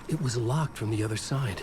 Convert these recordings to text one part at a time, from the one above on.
It was locked from the other side.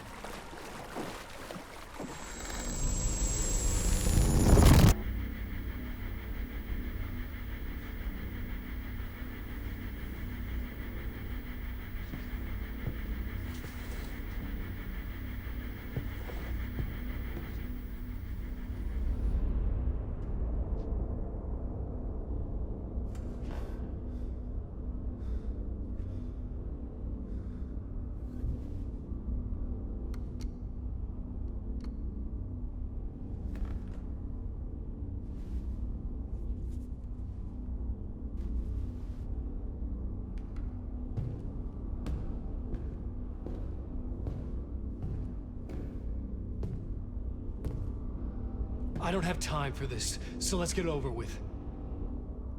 I don't have time for this, so let's get it over with.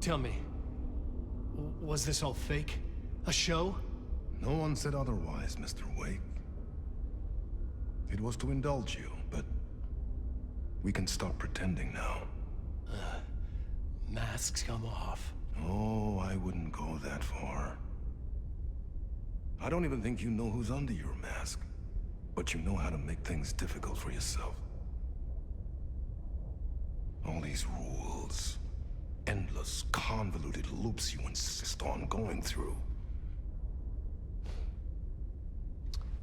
Tell me, was this all fake? A show? No one said otherwise, Mr. Wake. It was to indulge you, but we can stop pretending now. Masks come off. Oh, I wouldn't go that far. I don't even think you know who's under your mask, but you know how to make things difficult for yourself. All these rules, endless, convoluted loops you insist on going through.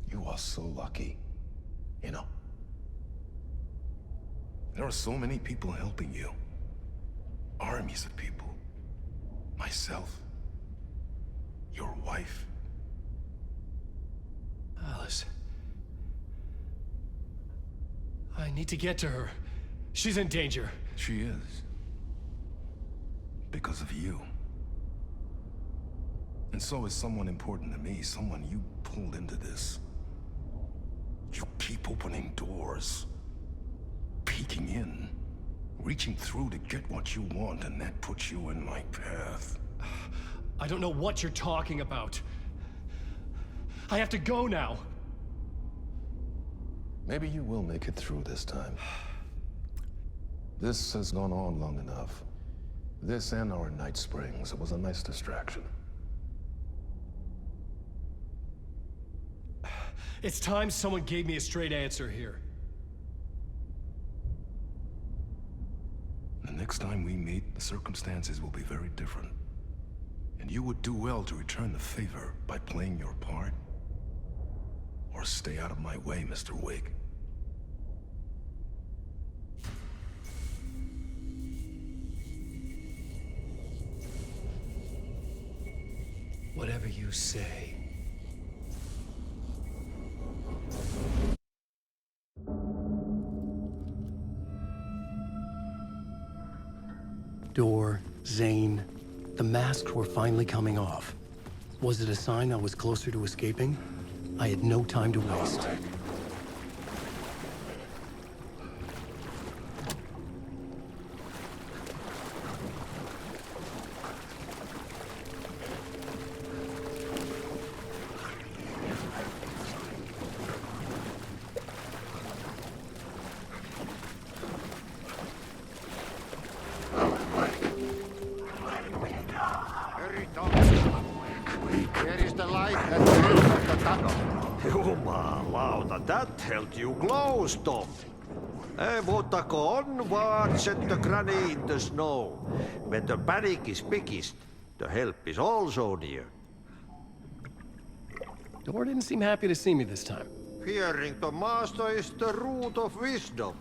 You are so lucky, you know. There are so many people helping you. Armies of people. Myself. Your wife. Alice. I need to get to her. She's in danger. She is. Because of you. And so is someone important to me, someone you pulled into this. You keep opening doors. Peeking in. Reaching through to get what you want, and that puts you in my path. I don't know what you're talking about. I have to go now. Maybe you will make it through this time. This has gone on long enough. This and our night springs. It was a nice distraction. It's time someone gave me a straight answer here. The next time we meet, the circumstances will be very different. And you would do well to return the favor by playing your part. Or stay out of my way, Mr. Wake. Whatever you say. Door, Zane, the masks were finally coming off. Was it a sign I was closer to escaping? I had no time to waste. Jumalauta, that held you close, Tom. Mutta on vaan set the granny in the snow. When the panic is biggest, the help is also near. Door didn't seem happy to see me this time. Fearing the master is the root of wisdom.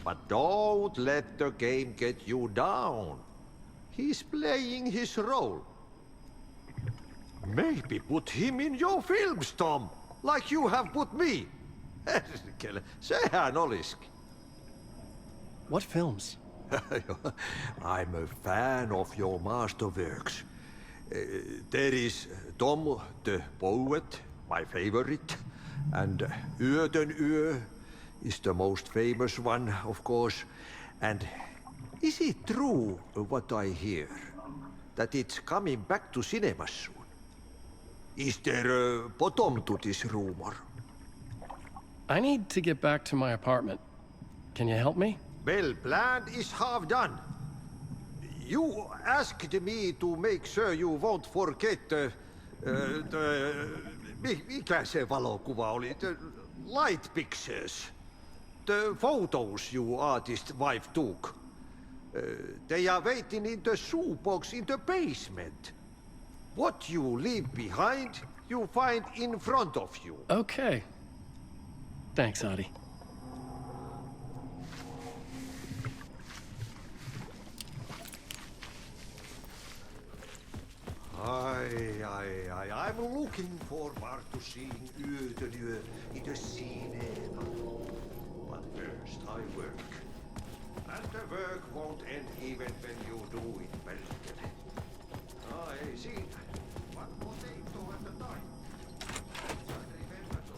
But don't let the game get you down. He's playing his role. Maybe put him in your films, Tom, like you have put me. Sehän olisikin. What films? I'm a fan of your masterworks. There is Tom the Poet, my favorite, and Uuden Yö is the most famous one, of course. And is it true what I hear? That it's coming back to cinemas soon? Is there a bottom to this rumor? I need to get back to my apartment. Can you help me? Well, plan is half done. You asked me to make sure you won't forget mikä se valokuva oli? The light pictures. The photos you artist wife took. They are waiting in the shoebox in the basement. What you leave behind, you find in front of you. Okay. Thanks, Adi. I'm looking forward to seeing Uuden Yö in the cinema. But first I work. And the work won't end even when you do it well. I see. One potato at a time. Just remember to...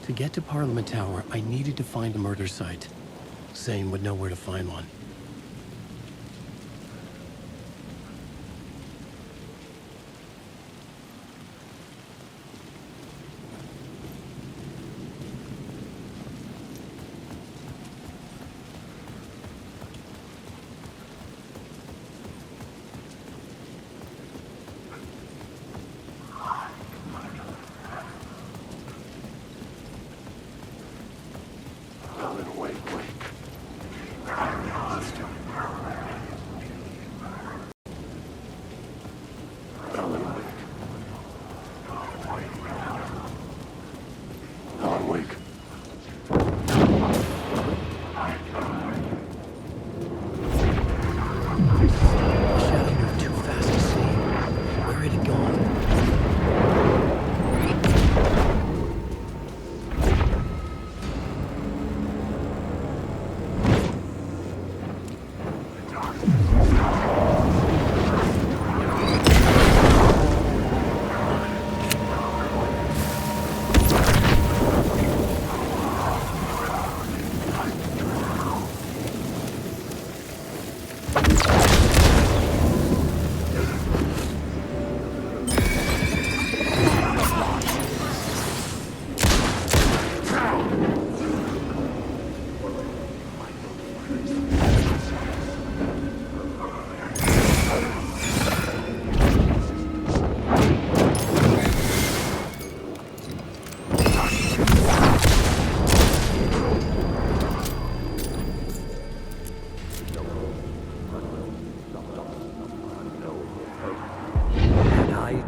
To get to Parliament Tower, I needed to find a murder site. Zane would know where to find one.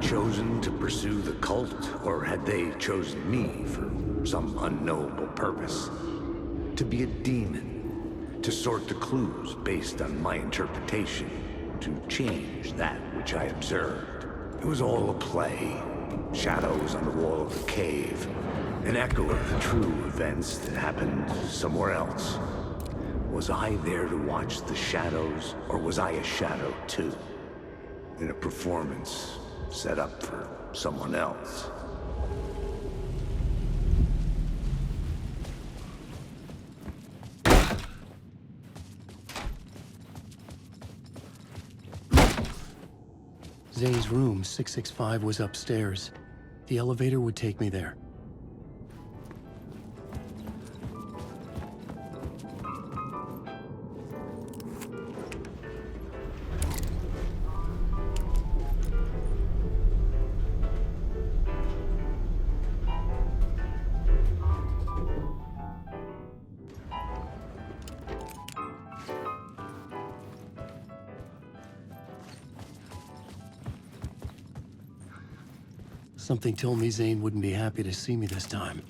Chosen to pursue the cult, or had they chosen me for some unknowable purpose? To be a demon, to sort the clues based on my interpretation, to change that which I observed. It was all a play. Shadows on the wall of the cave, an echo of the true events that happened somewhere else. Was I there to watch the shadows, or was I a shadow too? In a performance set up for someone else. Zane's room, 665, was upstairs. The elevator would take me there. Something told me Zane wouldn't be happy to see me this time.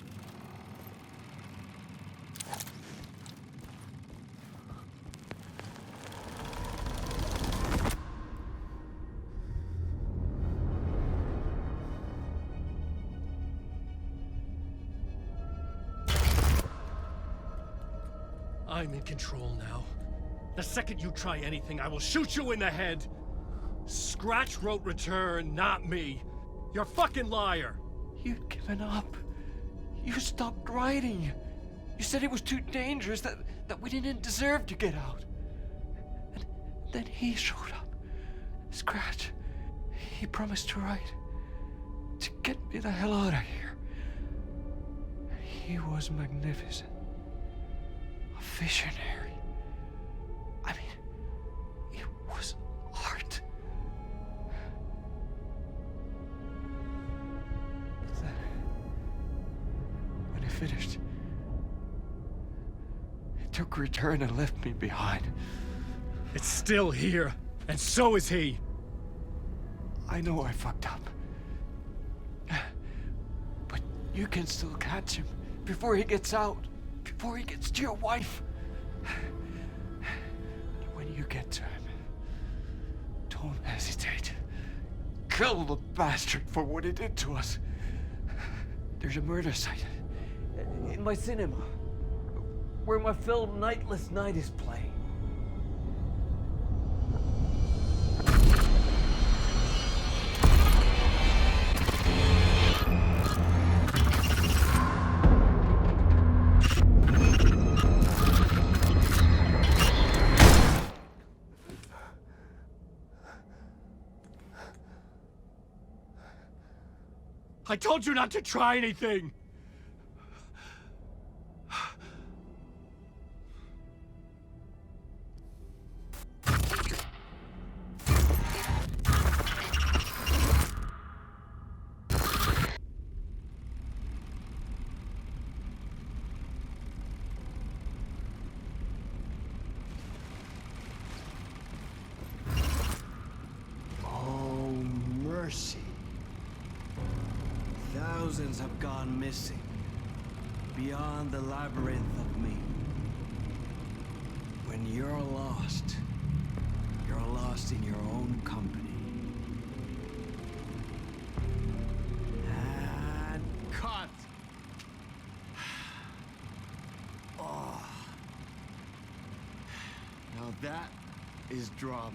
I'm in control now. The second you try anything, I will shoot you in the head! Scratch wrote return, not me. You're a fucking liar! You'd given up. You stopped writing. You said it was too dangerous, that we didn't deserve to get out. And then he showed up. Scratch. He promised to write. To get me the hell out of here. He was magnificent. A visionary. I mean, it was art. Then, when he finished, he took a return and left me behind. It's still here, and so is he. I know I fucked up. But you can still catch him before he gets out. Before he gets to your wife. When you get to him, don't hesitate. Kill the bastard for what he did to us. There's a murder site in my cinema where my film Nightless Night is playing. I told you not to try anything! Oh, mercy. Thousands have gone missing, beyond the labyrinth of me. When you're lost in your own company. And cut! Oh. Now that is drama.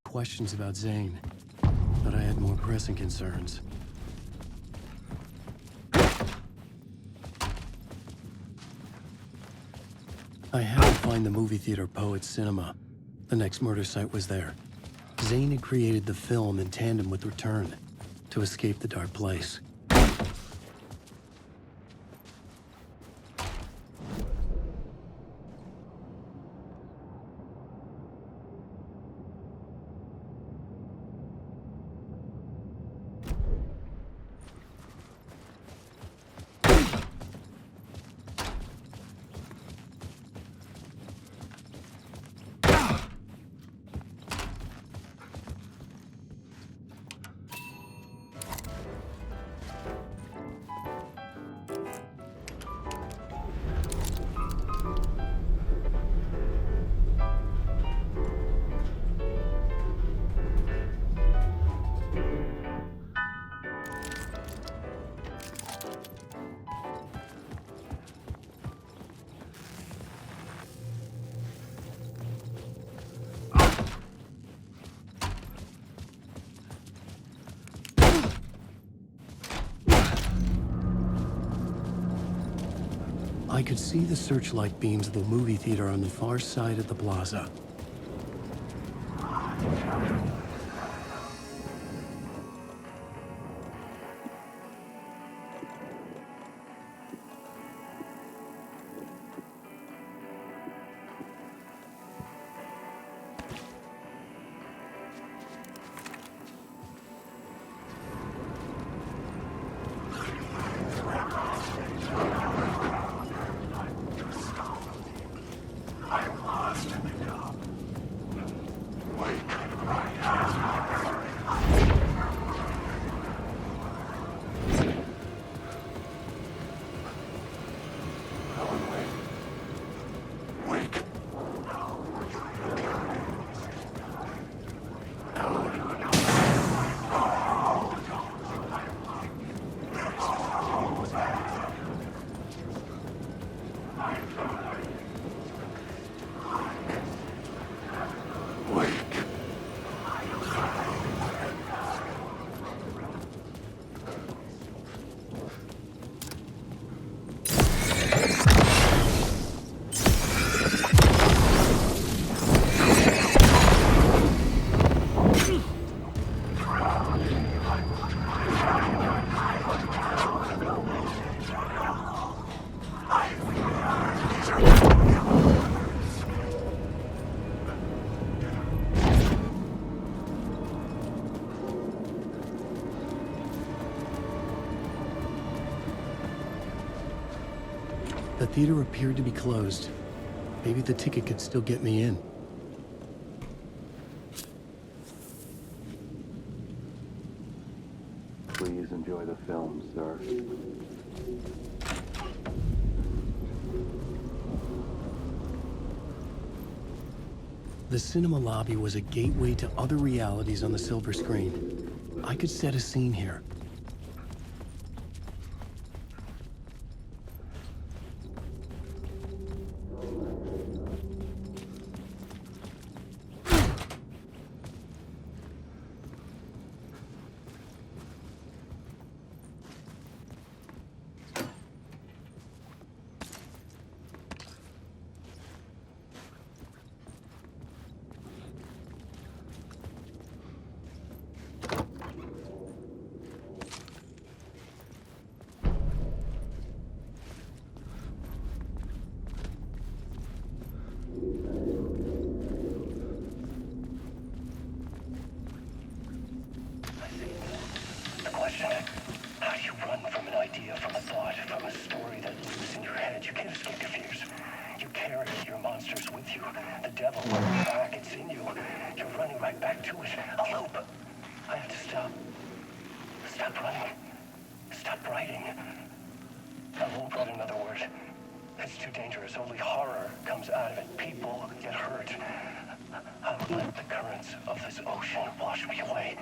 Questions about Zane, but I had more pressing concerns. I had to find the movie theater Poet's Cinema. The next murder site was there. Zane had created the film in tandem with Return to escape the dark place. I could see the searchlight beams of the movie theater on the far side of the plaza. The theater appeared to be closed. Maybe the ticket could still get me in. Please enjoy the film, sir. The cinema lobby was a gateway to other realities on the silver screen. I could set a scene here. How do you run from an idea, from a thought, from a story that lives in your head? You can't escape your fears. You carry your monsters with you. The devil, back, it's in you. You're running right back to it. A loop. I have to stop. Stop running. Stop writing. I won't write another word. It's too dangerous. Only horror comes out of it. People get hurt. I'll let the currents of this ocean wash me away.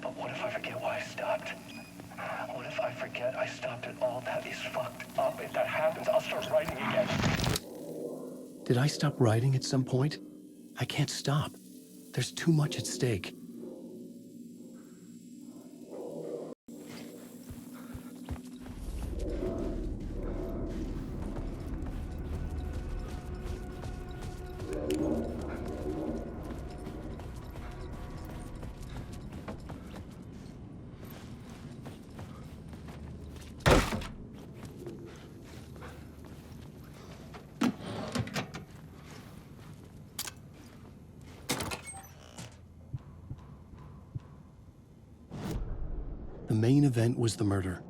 But what if I forget why I stopped? What if I forget I stopped at all? That is fucked up. If that happens, I'll start writing again. Did I stop writing at some point? I can't stop. There's too much at stake. The main event was the murder.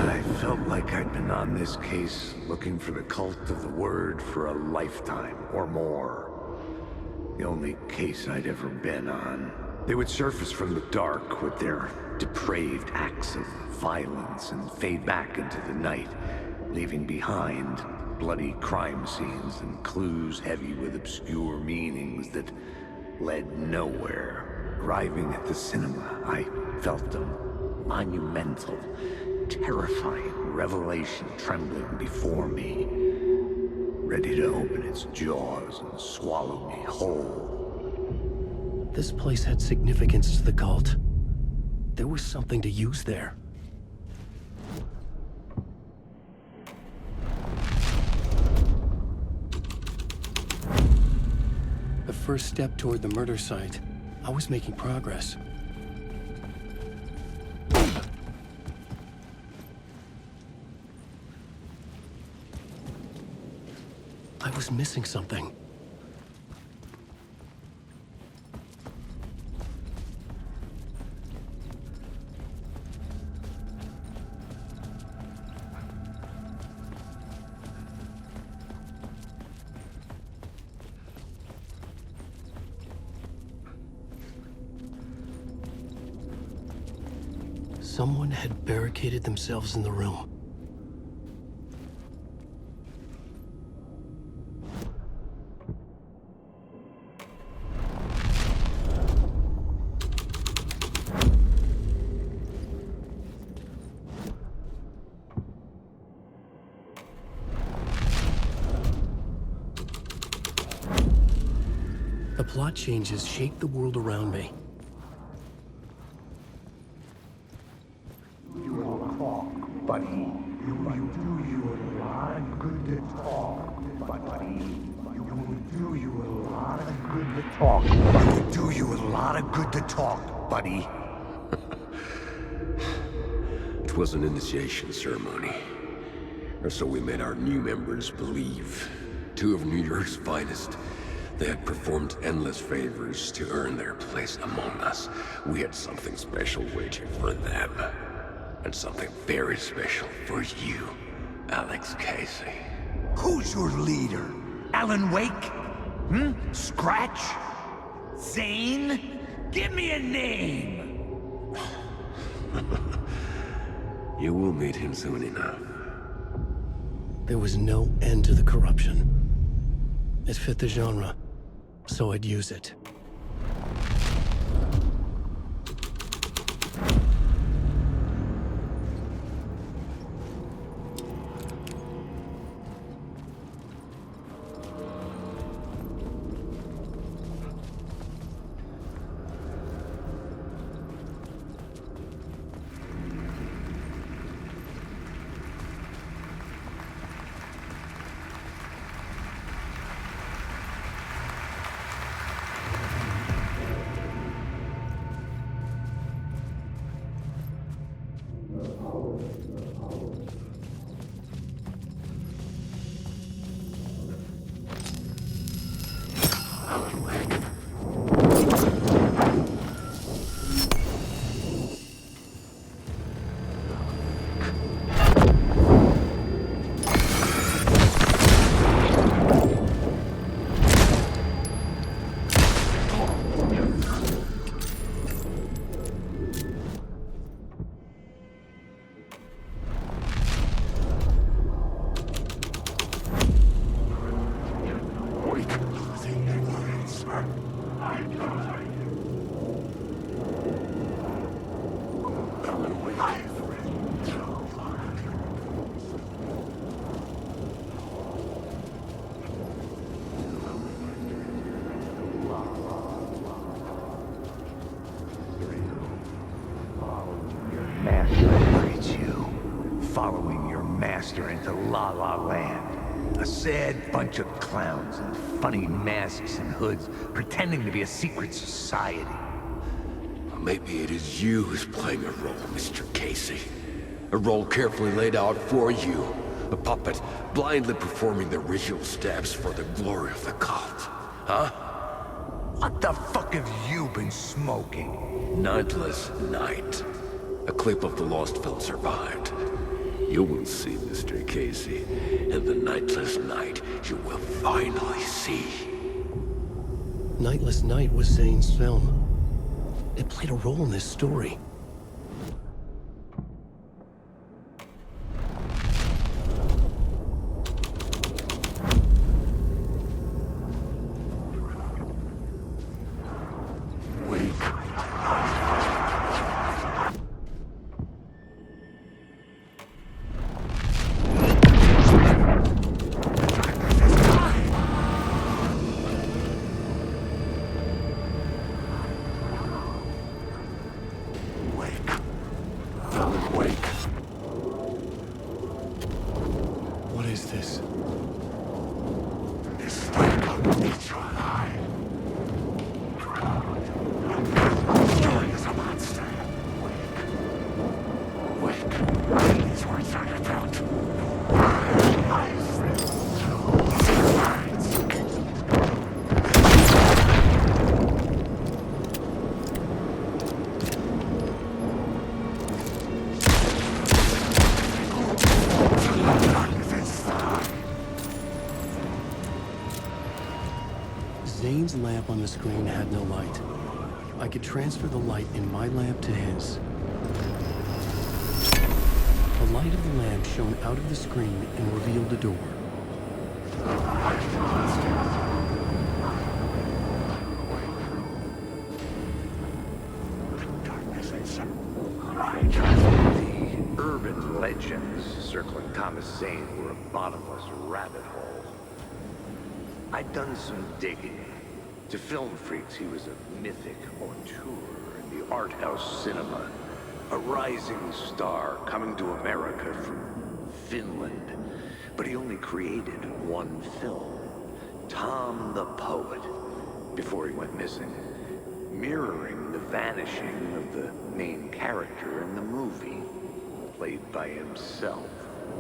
I felt like I'd been on this case looking for the cult of the word for a lifetime or more. The only case I'd ever been on. They would surface from the dark with their depraved acts of violence and fade back into the night, leaving behind bloody crime scenes and clues heavy with obscure meanings that led nowhere. Arriving at the cinema, I felt a monumental, terrifying revelation trembling before me, ready to open its jaws and swallow me whole. This place had significance to the cult. There was something to use there. The first step toward the murder site. I was making progress. I was missing something. Someone had barricaded themselves in the room. The plot changes shaped the world around me. Buddy, you do you a lot of good to talk, buddy. You will do you a lot of good to talk. You will do you a lot of good to talk, buddy. It was an initiation ceremony. Or so we made our new members believe. Two of New York's finest. They had performed endless favors to earn their place among us. We had something special waiting for them. And something very special for you, Alex Casey. Who's your leader? Alan Wake? Scratch? Zane? Give me a name! You will meet him soon enough. There was no end to the corruption. It fit the genre, so I'd use it. Following your master into La La Land. A sad bunch of clowns in funny masks and hoods, pretending to be a secret society. Maybe it is you who's playing a role, Mr. Casey. A role carefully laid out for you. A puppet, blindly performing the ritual steps for the glory of the cult. Huh? What the fuck have you been smoking? Nightless Night. A clip of the lost film survived. You will see, Mr. Casey. In the Nightless Night, you will finally see. Nightless Night was Zane's film. It played a role in this story. What is this? It's like a nature lie. He is a monster. Wake. These words are your throat. Zane's lamp on the screen had no light. I could transfer the light in my lamp to his. light of the lamp shone out of the screen and revealed a door. The urban legends circling Thomas Zane were a bottomless rabbit hole. I'd done some digging. To film freaks, he was a mythic auteur in the art house cinema. A rising star coming to America from Finland. But he only created one film, Tom the Poet, before he went missing, mirroring the vanishing of the main character in the movie, played by himself.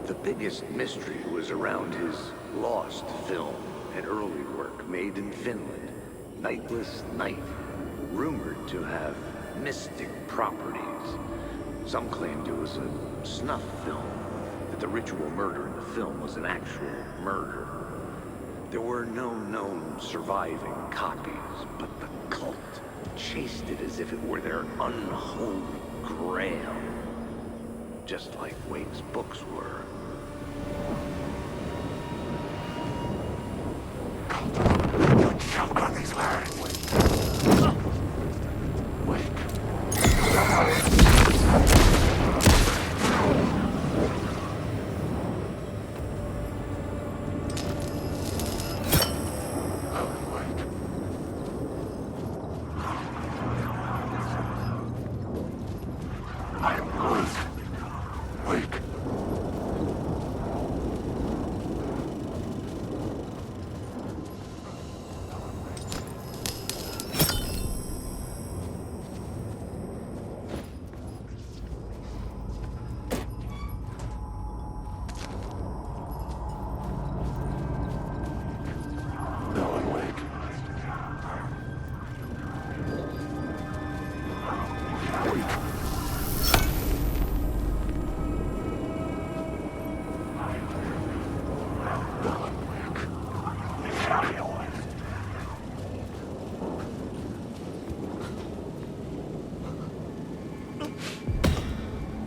The biggest mystery was around his lost film, an early work made in Finland, Nightless Night, rumored to have mystic properties. Some claimed it was a snuff film, that the ritual murder in the film was an actual murder. There were no known surviving copies, but the cult chased it as if it were their unholy grail. Just like Wake's books were. Choke on these words. Wake.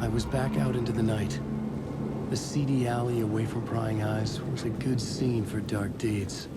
I was back out into the night. The seedy alley away from prying eyes was a good scene for dark deeds.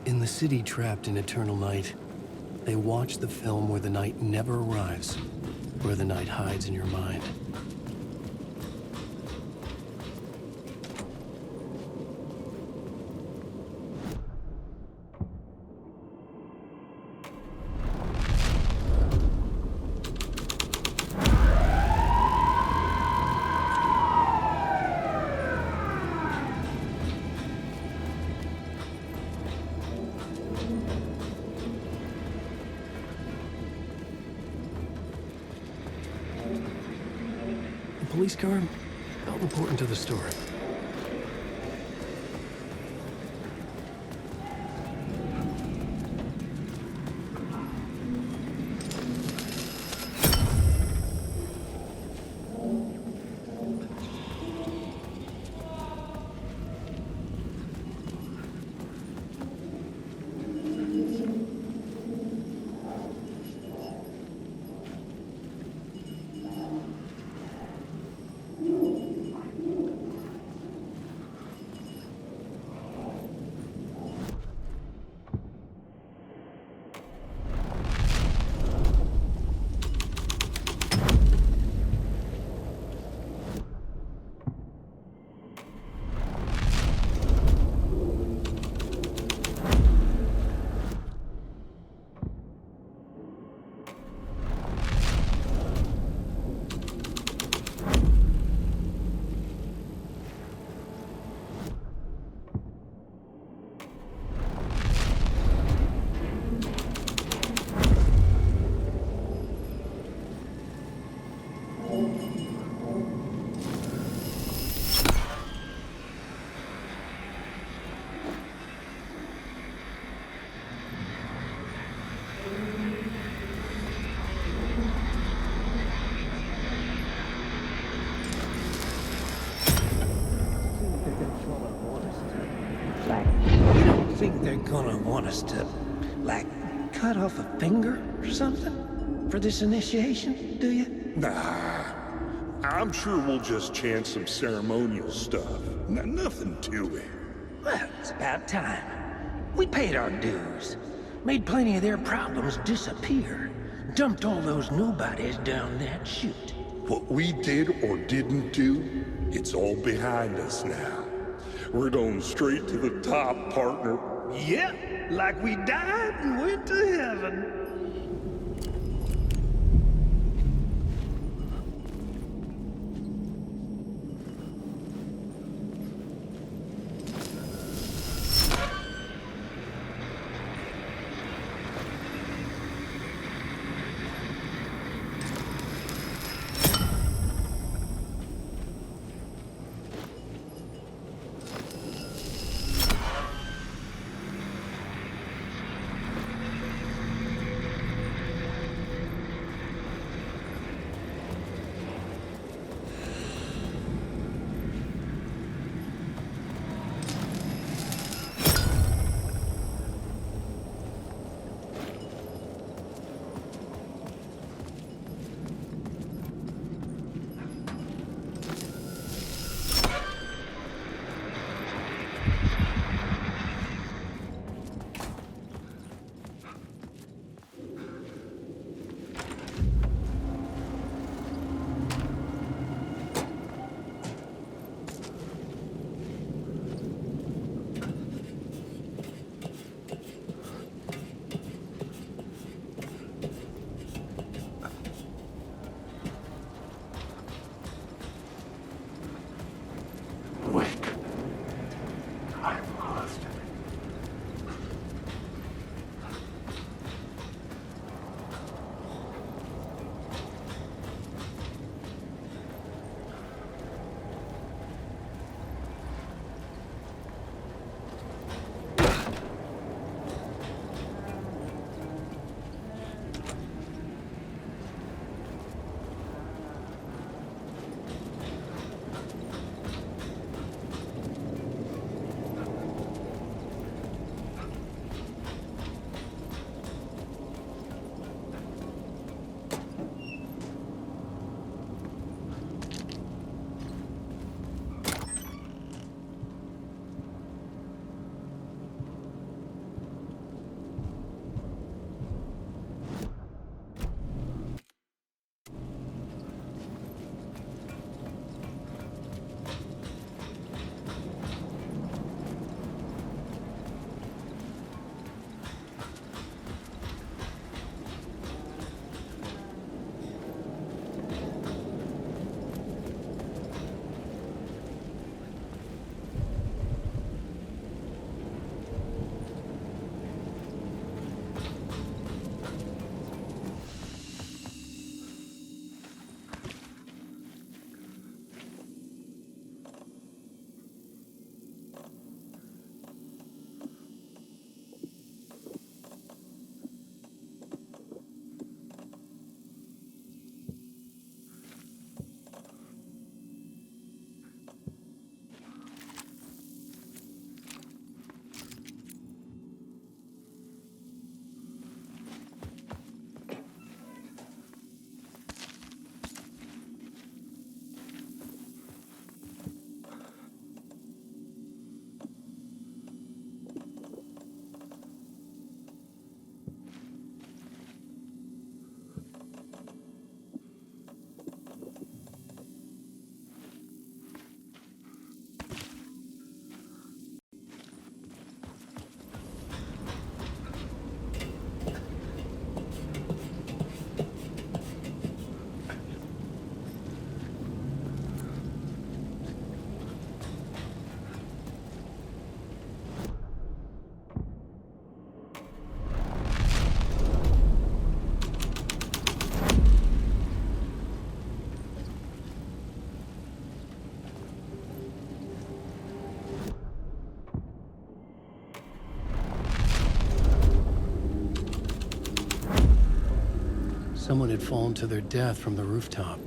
In the city trapped in eternal night, they watch the film where the night never arrives, where the night hides in your mind. police car felt important to the story. You don't think they're gonna want us to, like, cut off a finger or something for this initiation, do you? Nah. I'm sure we'll just chant some ceremonial stuff. Nothing to it. Well, it's about time. We paid our dues. Made plenty of their problems disappear. Dumped all those nobodies down that chute. What we did or didn't do, it's all behind us now. We're going straight to the top, partner. Yep, like we died and went to heaven. Someone had fallen to their death from the rooftop.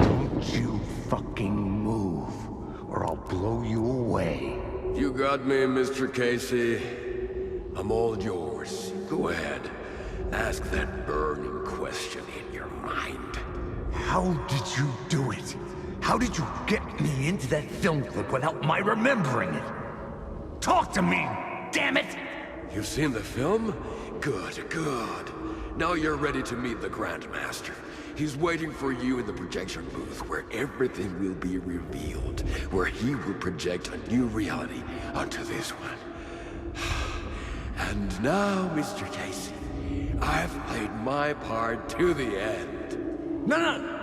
Don't you fucking move, or I'll blow you away. You got me, Mr. Casey. I'm all yours. Go ahead. Ask that burning question in your mind. How did you do it? How did you get me into that film clip without my remembering it? Talk to me, damn it! You've seen the film? Good, good. Now you're ready to meet the Grandmaster. He's waiting for you in the projection booth where everything will be revealed, where he will project a new reality onto this one. And now, Mr. Casey, I've played my part to the end.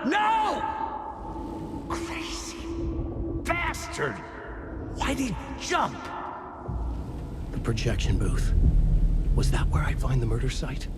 No! Crazy bastard! Why'd he jump? The projection booth. Was that where I'd find the murder site?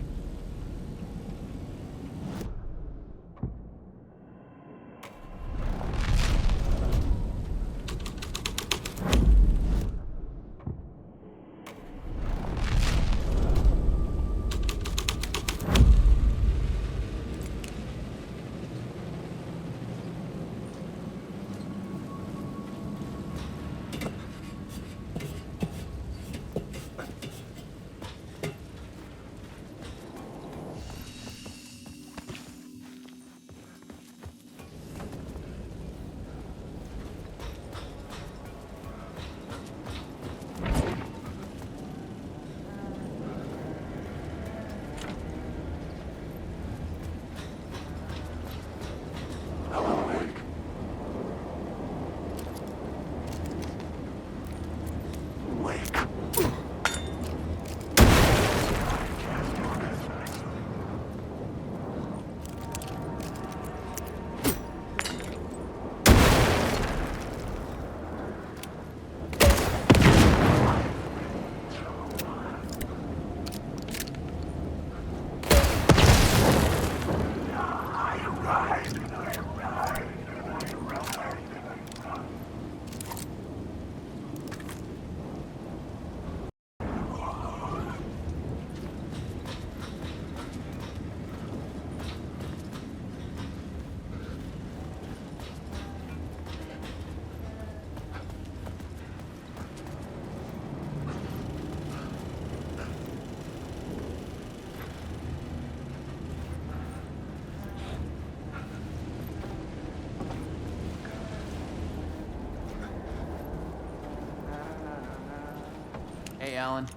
Hey, Alan.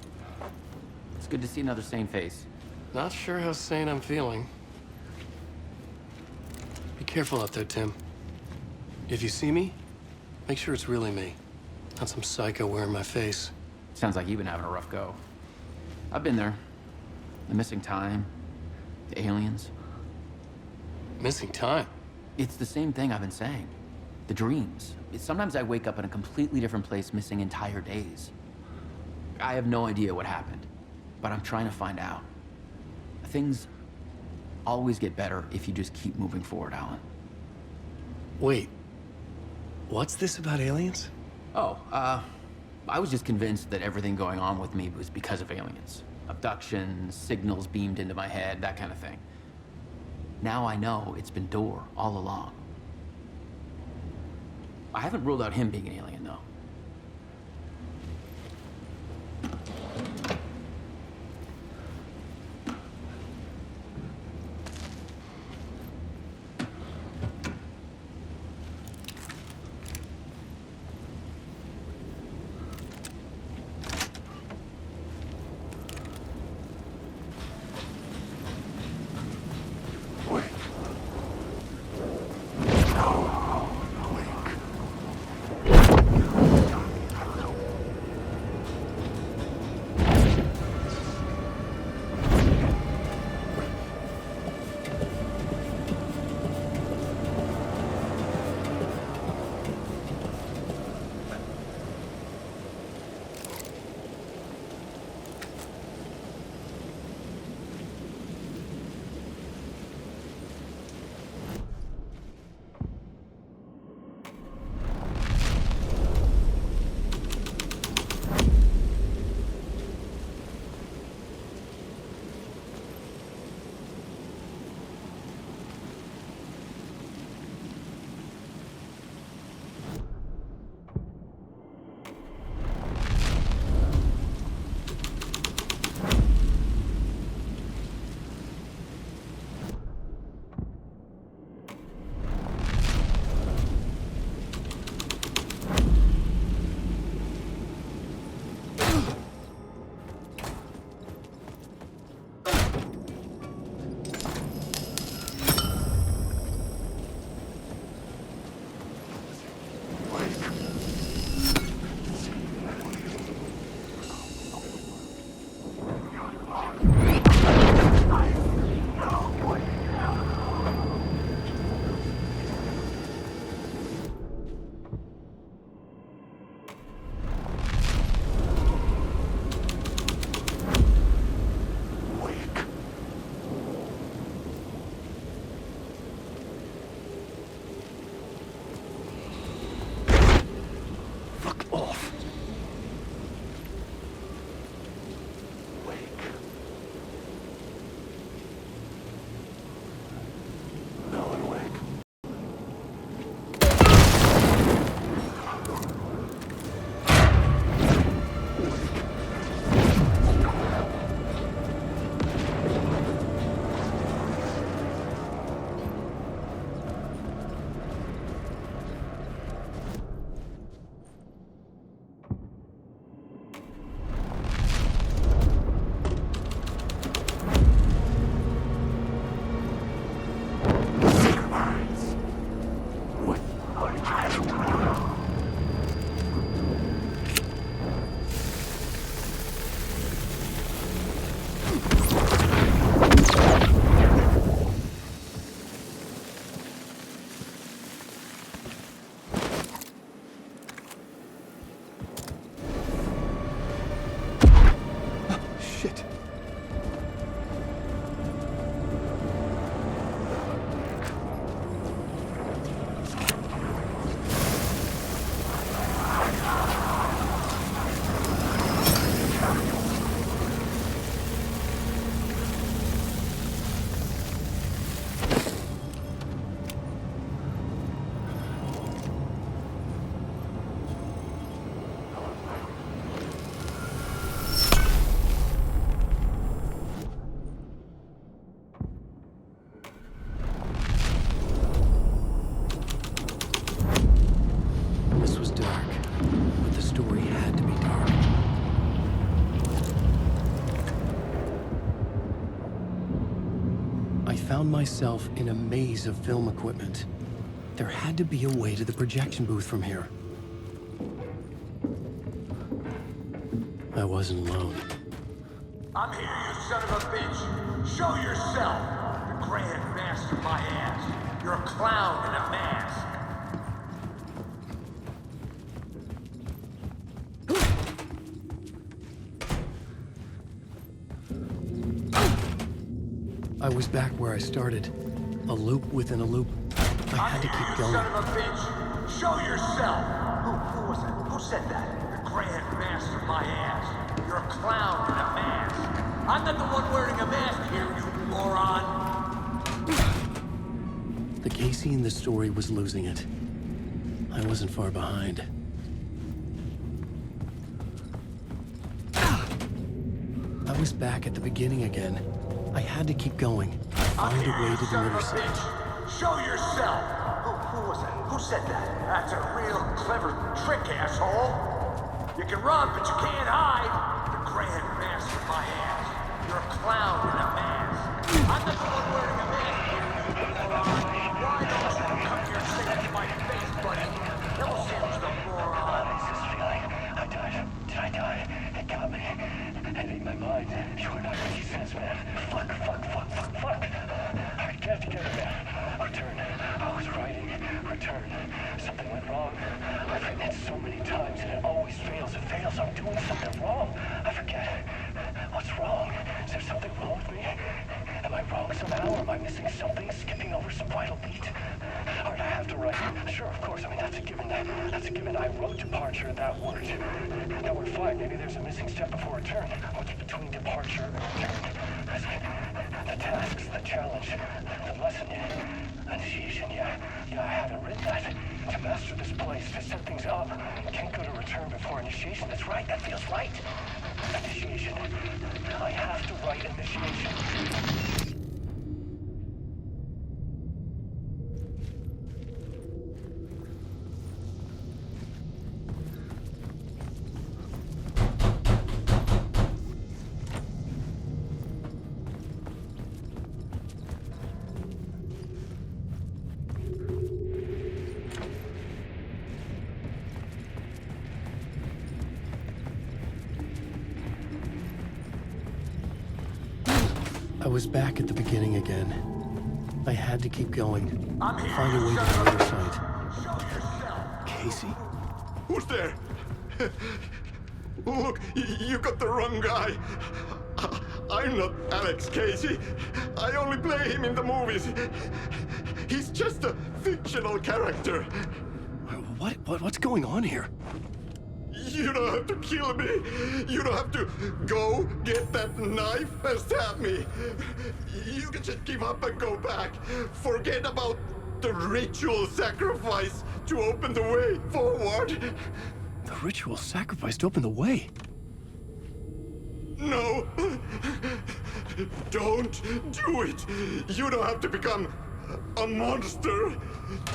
It's good to see another sane face. Not sure how sane I'm feeling. Be careful out there, Tim. If you see me, make sure it's really me, not some psycho wearing my face. Sounds like you've been having a rough go. I've been there. The missing time, the aliens. Missing time? It's the same thing I've been saying. The dreams. Sometimes I wake up in a completely different place, missing entire days. I have no idea what happened, but I'm trying to find out. Things always get better if you just keep moving forward, Alan. Wait, what's this about aliens? Oh, I was just convinced that everything going on with me was because of aliens. Abductions, signals beamed into my head, that kind of thing. Now I know it's been Door all along. I haven't ruled out him being an alien, though. found myself in a maze of film equipment. There had to be a way to the projection booth from here. I wasn't alone. I'm here, you son of a bitch. Show yourself. The Grand Master my ass. You're a clown in a mask. I was back where I started. A loop within a loop. I had to keep going. Son of a bitch! Show yourself! Who was that? Who said that? The Grand Master my ass. You're a clown in a mask. I'm not the one wearing a mask here, you moron! The Casey in the story was losing it. I wasn't far behind. I was back at the beginning again. I had to keep going. Find a way to the riverside. Show yourself! Who was that? Who said that? That's a real clever trick, asshole! You can run, but you can't hide! The Grand Master my ass. You're a clown in a mask. I'm not the one wearing a mask here, you moron! Why don't you come here and say that to my face, buddy? You'll see who's the moron! What is this feeling? I died. Did I die? It got me. It ate my mind. You're not what he says, man. Fuck. Alright, get it together, man. Return. I was writing. Return. Something went wrong. I've written it so many times and it always fails. It fails. I'm doing something wrong. I forget. What's wrong? Is there something wrong with me? Am I wrong somehow? Am I missing something? Skipping over some vital beat? Alright, I have to write. Sure, of course. I mean, that's a given. That's a given. I wrote departure, that word. Now we're fine. Maybe there's a missing step before return. What's between departure and return? The tasks, the challenge, the lesson, initiation, yeah, I haven't written that. To master this place, to set things up, can't go to return before initiation. That's right, that feels right. Initiation. I have to write initiation. I was back at the beginning again. I had to keep going. Find a way to the other side. Casey? Who's there? Look, you got the wrong guy. I'm not Alex Casey. I only play him in the movies. He's just a fictional character. What's going on here? You don't have to kill me. You don't have to go get that knife and stab me. You can just give up and go back. Forget about the ritual sacrifice to open the way forward. The ritual sacrifice to open the way? No. Don't do it. You don't have to become a monster.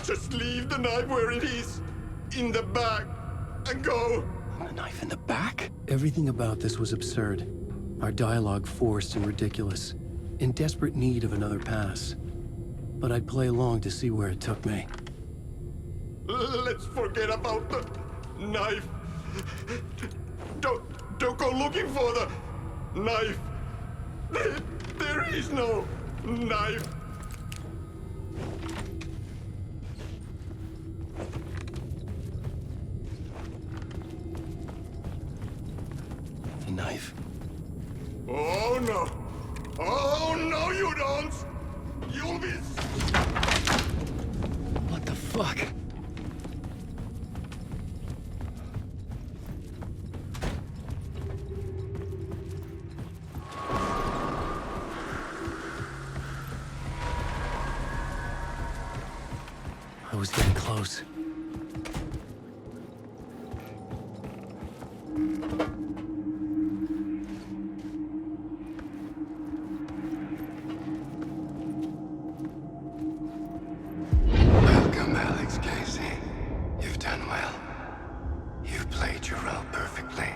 Just leave the knife where it is, in the bag, and go. A knife in the back? Everything about this was absurd. Our dialogue forced and ridiculous. In desperate need of another pass. But I'd play along to see where it took me. Let's forget about the knife. Don't go looking for the knife. There is no knife. The knife. Oh no! Oh no, you don't! You'll be... What the fuck? I was getting close. Welcome, Alex Casey. You've done well. You've played your role perfectly.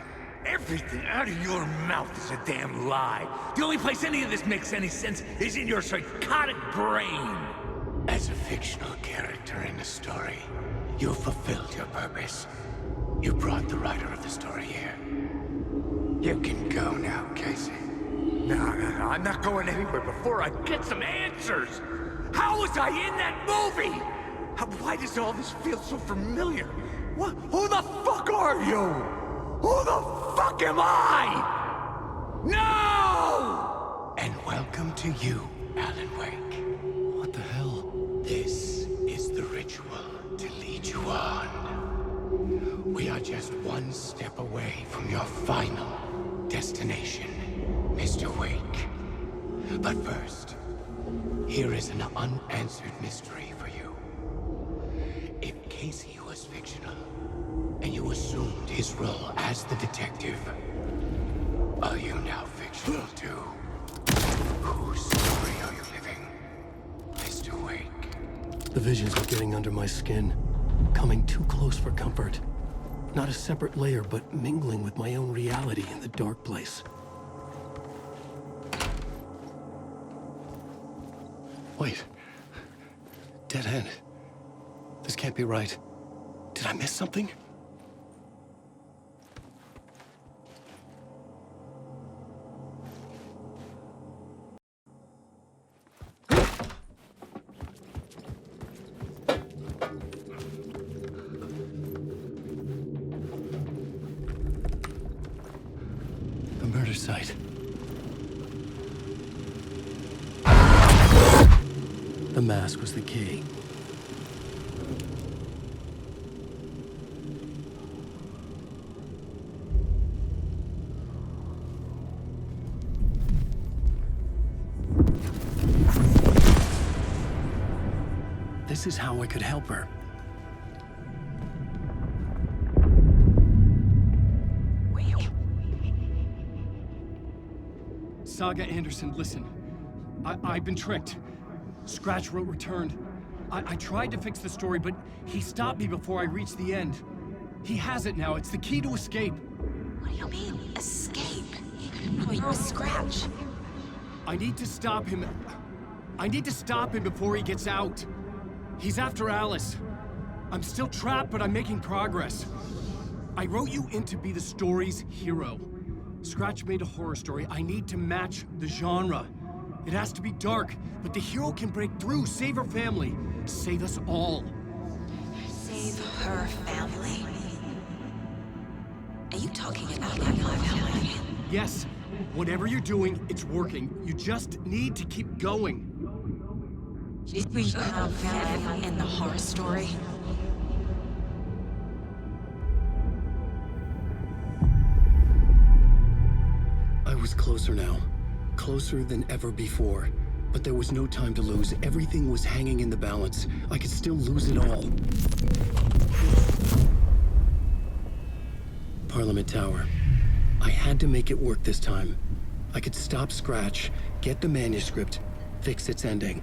Everything out of your mouth is a damn lie. The only place any of this makes any sense is in your psychotic brain. As a fictional character in the story, you fulfilled your purpose. You brought the writer of the story here. You can go now, Casey. No, I'm not going anywhere before I get some answers. How was I in that movie? Why does all this feel so familiar? What? Who the fuck are you? Who the fuck am I? No! And welcome to you, Alan Wake. What the hell? This is the ritual to lead you on. We are just one step away from your final destination, Mr. Wake. But first, here is an unanswered mystery for you. If Casey was fictional, and you assumed his role as the detective, are you now fictional too? Whose story are you living, Mr. Wake? The visions were getting under my skin, coming too close for comfort. Not a separate layer, but mingling with my own reality in the dark place. Wait. Dead end. This can't be right. Did I miss something? The murder site. The mask was the key. This is how I could help her. Saga Anderson, listen. I've been tricked. Scratch wrote returned. I tried to fix the story, but he stopped me before I reached the end. He has it now. It's the key to escape. What do you mean, escape? Oh, you're a Scratch. I need to stop him. I need to stop him before he gets out. He's after Alice. I'm still trapped, but I'm making progress. I wrote you in to be the story's hero. Scratch made a horror story. I need to match the genre. It has to be dark, but the hero can break through, save her family, save us all. Save her family? Are you talking about my family? Yes. Whatever you're doing, it's working. You just need to keep going. We have them in the horror story. I was closer now. Closer than ever before. But there was no time to lose. Everything was hanging in the balance. I could still lose it all. Parliament Tower. I had to make it work this time. I could stop Scratch, get the manuscript, fix its ending.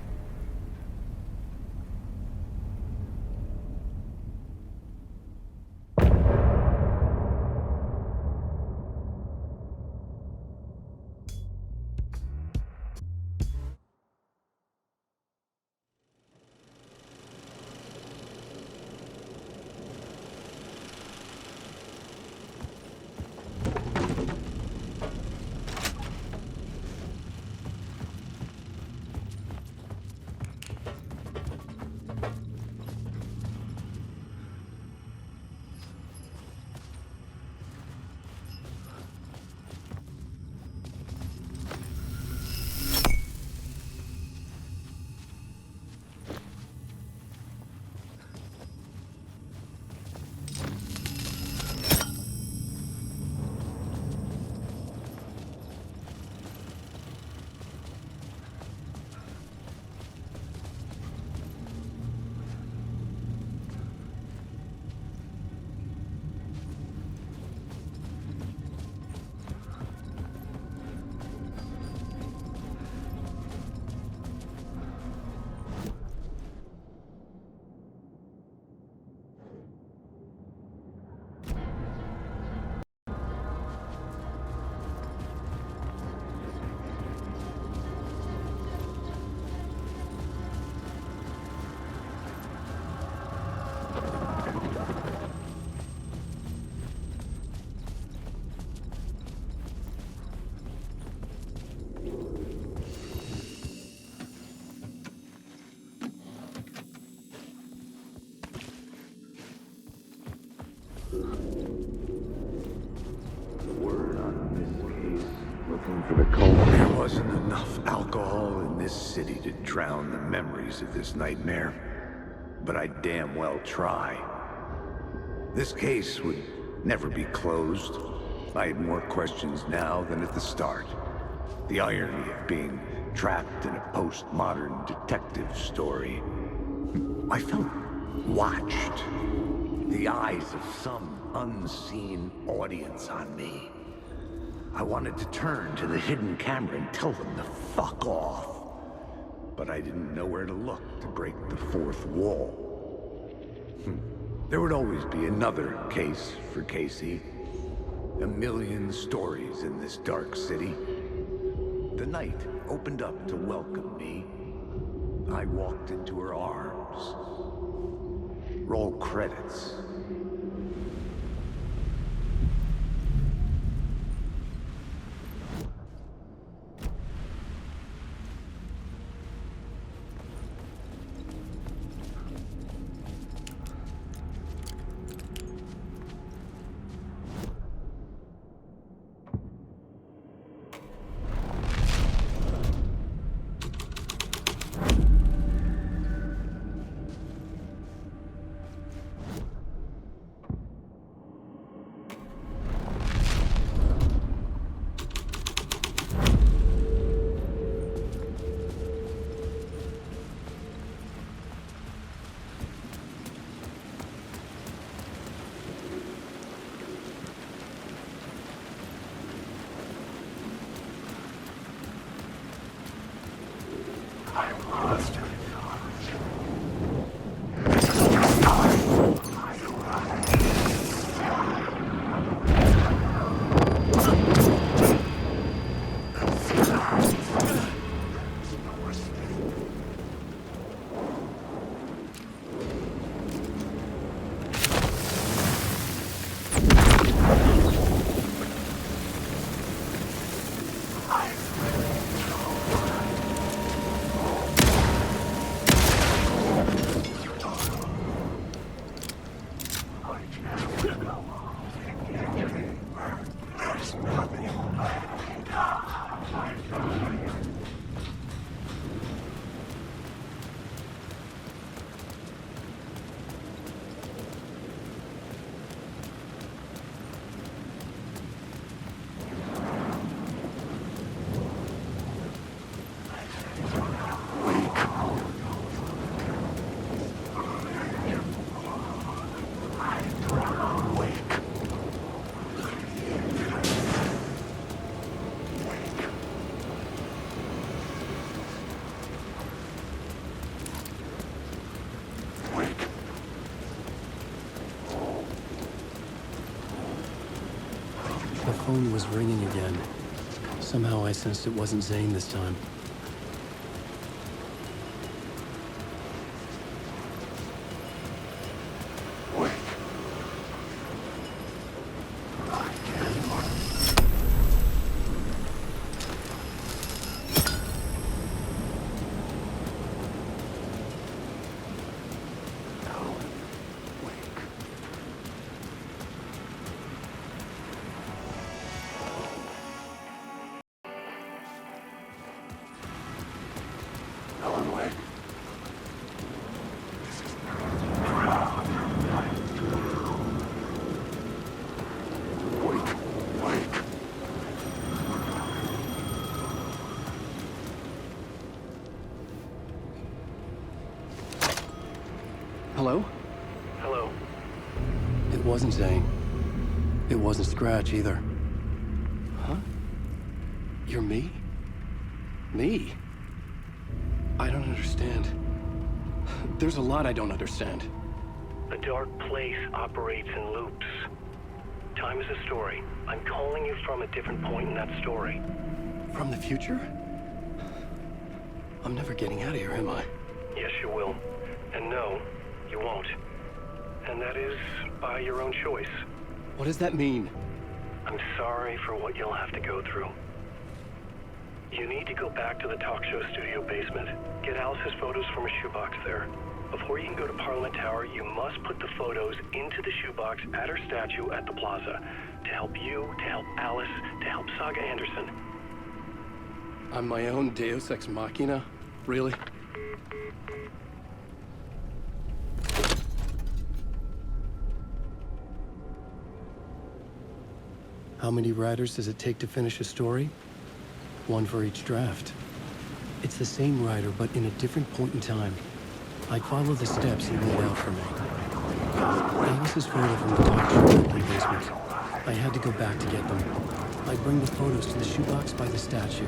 for the cult. There wasn't enough alcohol in this city to drown the memories of this nightmare. But I'd damn well try. This case would never be closed. I had more questions now than at the start. The irony of being trapped in a postmodern detective story. I felt watched. The eyes of some unseen audience on me. I wanted to turn to the hidden camera and tell them to fuck off. But I didn't know where to look to break the fourth wall. There would always be another case for Casey. A million stories in this dark city. The night opened up to welcome me. I walked into her arms. Roll credits. The phone was ringing again. Somehow I sensed it wasn't Zane this time. Hello? Hello. It wasn't Zane. It wasn't Scratch either. Huh? You're me? Me? I don't understand. There's a lot I don't understand. A dark place operates in loops. Time is a story. I'm calling you from a different point in that story. From the future? I'm never getting out of here, am I? Yes, you will. And no, you won't. And that is by your own choice. What does that mean? I'm sorry for what you'll have to go through. You need to go back to the talk show studio basement. Get Alice's photos from a shoebox there. Before you can go to Parliament Tower, you must put the photos into the shoebox at her statue at the plaza. To help you, to help Alice, to help Saga Anderson. I'm my own Deus Ex Machina? Really? How many writers does it take to finish a story? One for each draft. It's the same writer, but in a different point in time. I'd follow the steps he laid out for me. Alice's photo from the talk show in the basement. I had to go back to get them. I'd bring the photos to the shoebox by the statue.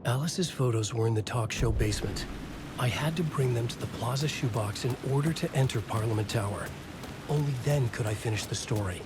Alice's photos were in the talk show basement. I had to bring them to the Plaza shoebox in order to enter Parliament Tower. Only then could I finish the story.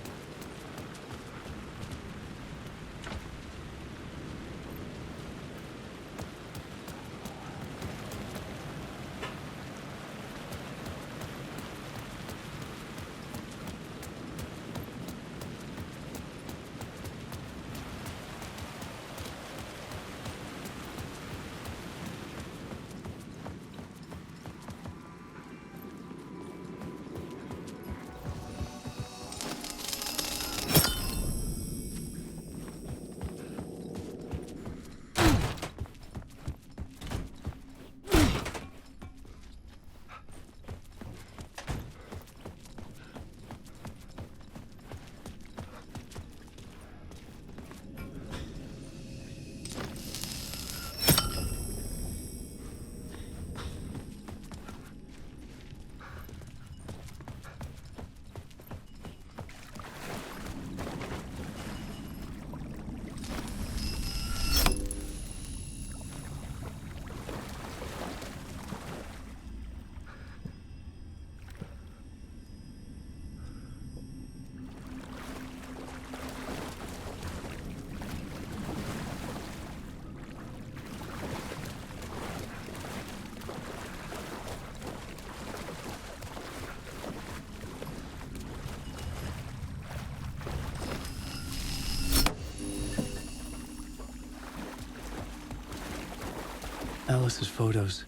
Alice's photos.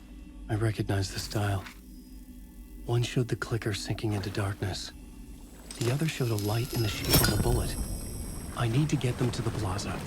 I recognize the style. One showed the clicker sinking into darkness. The other showed a light in the shape of a bullet. I need to get them to the plaza.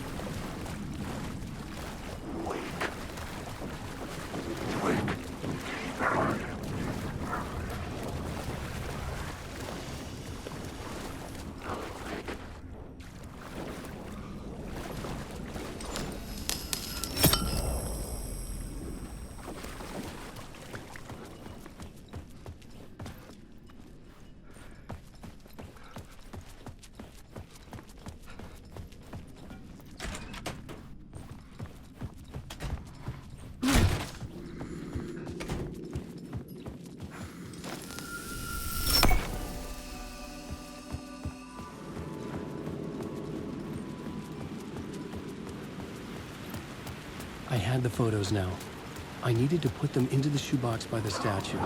I had the photos now. I needed to put them into the shoebox by the statue.